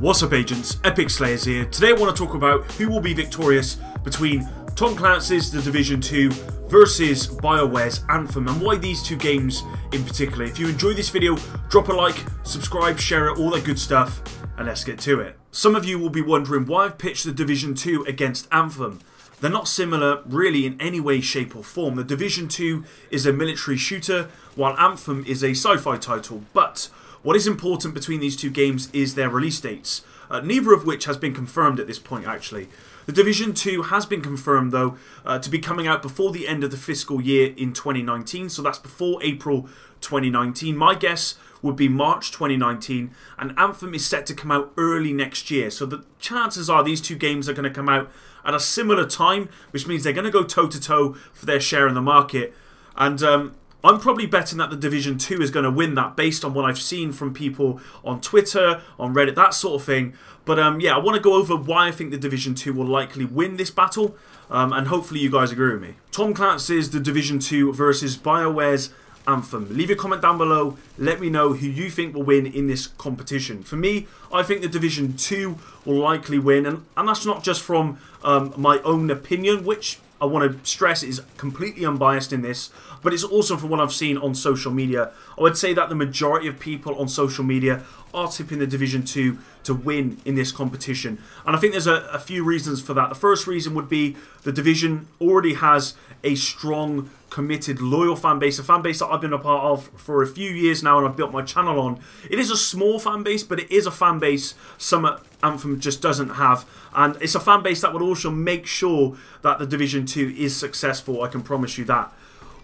What's up agents, Epic Slayers here. Today I want to talk about who will be victorious between Tom Clancy's The Division 2 versus BIOWARE'S Anthem, and why these two games in particular. If you enjoyed this video, drop a like, subscribe, share it, all that good stuff, and let's get to it. Some of you will be wondering why I've pitched The Division 2 against Anthem. They're not similar really in any way, shape or form. The Division 2 is a military shooter, while Anthem is a sci-fi title, but what is important between these two games is their release dates, neither of which has been confirmed at this point actually. The Division 2 has been confirmed though to be coming out before the end of the fiscal year in 2019, so that's before April 2019. My guess would be March 2019, and Anthem is set to come out early next year, so the chances are these two games are going to come out at a similar time, which means they're going to go toe to toe for their share in the market. And I'm probably betting that The Division 2 is going to win that based on what I've seen from people on Twitter, on Reddit, that sort of thing. But yeah, I want to go over why I think The Division 2 will likely win this battle, and hopefully you guys agree with me. Tom Clancy's The Division 2 versus BIOWARE'S Anthem. Leave your comment down below, let me know who you think will win in this competition. For me, I think The Division 2 will likely win, and that's not just from my own opinion, which I want to stress is completely unbiased in this, but it's also from what I've seen on social media. I would say that the majority of people on social media are tipping The Division 2 to win in this competition. And I think there's a few reasons for that. The first reason would be The Division already has a strong, committed, loyal fan base, a fan base that I've been a part of for a few years now and I've built my channel on. It is a small fan base, but it is a fan base some Anthem just doesn't have. And it's a fan base that would also make sure that The Division 2 is successful, I can promise you that.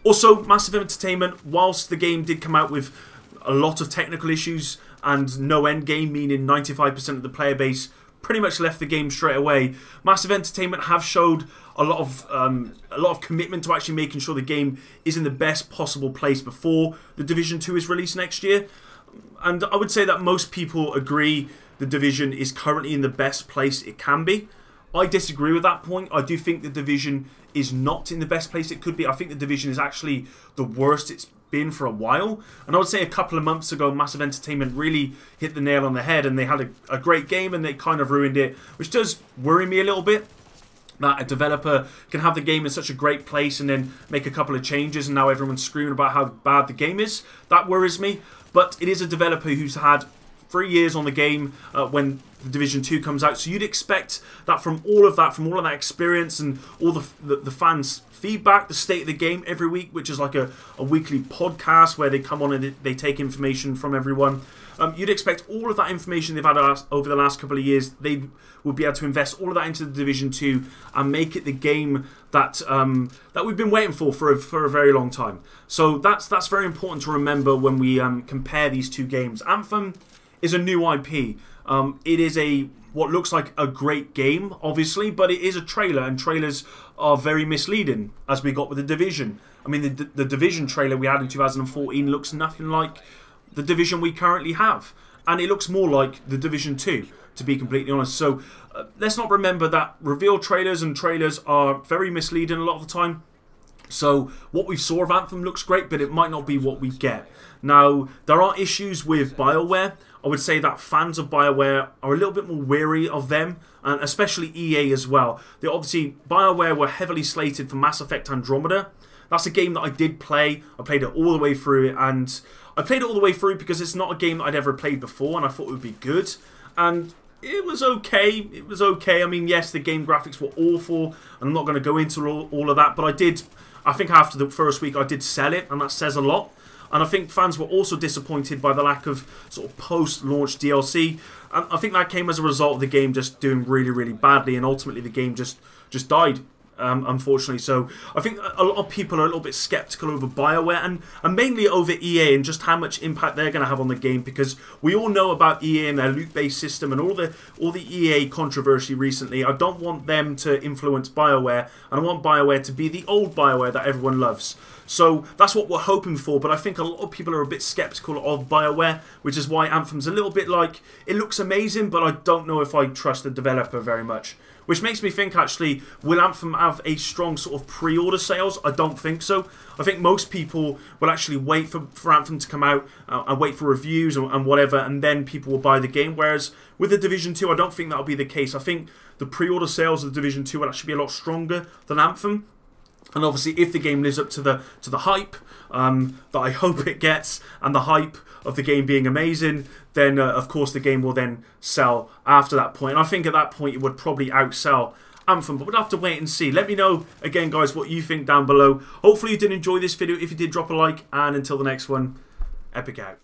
Also, Massive Entertainment, whilst the game did come out with a lot of technical issues and no end game, meaning 95% of the player base pretty much left the game straight away, Massive Entertainment have showed a lot of commitment to actually making sure the game is in the best possible place before The Division 2 is released next year. And I would say that most people agree The Division is currently in the best place it can be. I disagree with that point. I do think The Division is not in the best place it could be. I think The Division is actually the worst it's been for a while. And I would say a couple of months ago, Massive Entertainment really hit the nail on the head, and they had a great game and they kind of ruined it, which does worry me a little bit. That a developer can have the game in such a great place and then make a couple of changes and now everyone's screaming about how bad the game is. That worries me. But it is a developer who's had 3 years on the game when The Division 2 comes out, so you'd expect that from all of that experience and all the fans' feedback, the state of the game every week, which is like a weekly podcast where they come on and they take information from everyone. You'd expect all of that information they've had over the last couple of years, they would be able to invest all of that into The Division 2 and make it the game that that we've been waiting for a very long time. So that's very important to remember when we compare these two games. Anthem is a new IP. It is what looks like a great game, obviously, but it is a trailer, and trailers are very misleading, as we got with The Division. I mean, the Division trailer we had in 2014 looks nothing like The Division we currently have, and it looks more like The Division 2, to be completely honest. So let's not remember that reveal trailers and trailers are very misleading a lot of the time. So what we saw of Anthem looks great, but it might not be what we get. Now, there are issues with BioWare. I would say that fans of BioWare are a little bit more wary of them, and especially EA as well. Obviously, BioWare were heavily slated for Mass Effect Andromeda. That's a game that I did play. I played it all the way through, and I played it all the way through because it's not a game that I'd ever played before, and I thought it would be good. And it was okay. It was okay. I mean, yes, the game graphics were awful, and I'm not going to go into all of that, but I think after the first week I did sell it, and that says a lot. And I think fans were also disappointed by the lack of sort of post-launch DLC. And I think that came as a result of the game just doing really, really badly, and ultimately the game just died, unfortunately. So I think a lot of people are a little bit skeptical over BioWare and mainly over EA and just how much impact they're going to have on the game, because we all know about EA and their loot-based system and all the EA controversy recently. I don't want them to influence BioWare, and I want BioWare to be the old BioWare that everyone loves. So that's what we're hoping for, but I think a lot of people are a bit skeptical of BioWare, which is why Anthem's a little bit like, it looks amazing, but I don't know if I trust the developer very much. which makes me think, actually, will Anthem have a strong sort of pre-order sales? I don't think so. I think most people will actually wait for Anthem to come out and wait for reviews and whatever, and then people will buy the game. Whereas with the Division 2, I don't think that'll be the case. I think the pre-order sales of the Division 2 will actually be a lot stronger than Anthem. And obviously, if the game lives up to the hype that I hope it gets, and the hype of the game being amazing, then of course the game will then sell after that point. And I think at that point it would probably outsell Anthem, but we'll have to wait and see. Let me know again, guys, what you think down below. Hopefully you did enjoy this video. If you did, drop a like, and until the next one, epic out.